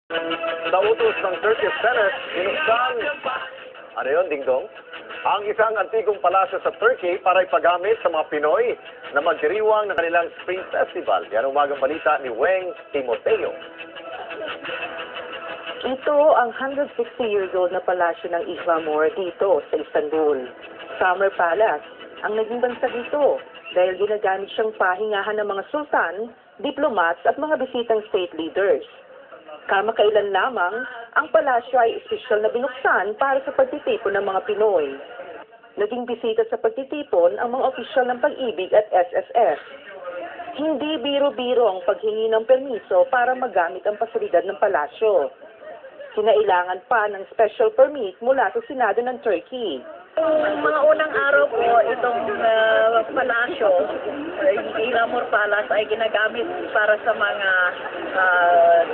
Sa utos ng Turkish Senate, binuksan, ano yun, dingdong? Ang isang antigong palasyo sa Turkey para ipagamit sa mga Pinoy na magdiriwang ng kanilang Spring Festival. Yan ang umagang balita ni Weng Timoteo. Ito ang 160 years old na palasyo ng Ihlamur dito sa Istanbul. Summer Palace ang naging bansa dito dahil ginagamit siyang pahingahan ng mga sultan, diplomats at mga bisitang state leaders. Kamakailan lamang, ang palasyo ay espesyal na binuksan para sa pagtitipon ng mga Pinoy. Naging bisita sa pagtitipon ang mga opisyal ng Pag-ibig at SSS. Hindi biro-biro ang paghingi ng permiso para magamit ang pasilidad ng palasyo. Kinailangan pa ng special permit mula sa Senado ng Turkey. Mga unang araw po, itong palasyo, Ihlamur Palace ay ginagamit para sa mga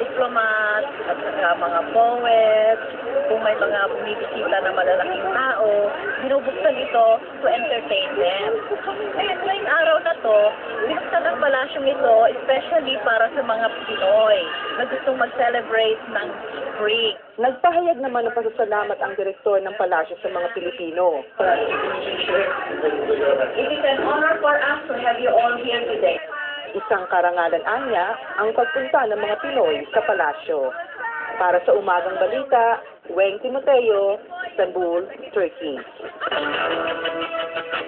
diplomat at mga poets, kung may mga bumibisita na malalaking tao, binubuksan ito to entertain them. Ngayon, ngayong araw na to, binuksan ang palasyong ito especially para sa mga Pinoy na gustong mag-celebrate ng spring. Nagpahayag naman ng pasasalamat ang direktor ng palasyo sa mga Pilipino. It is an honor for us to have you all here today. Isang karangalan anya ang pagpunta ng mga Pinoy sa palasyo. Para sa umagang balita, Weng Timoteo, Istanbul, Turkey.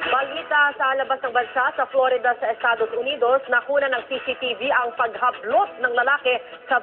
Balita sa labas ng bansa sa Florida sa Estados Unidos, nakuna ng CCTV ang paghablot ng lalaki sa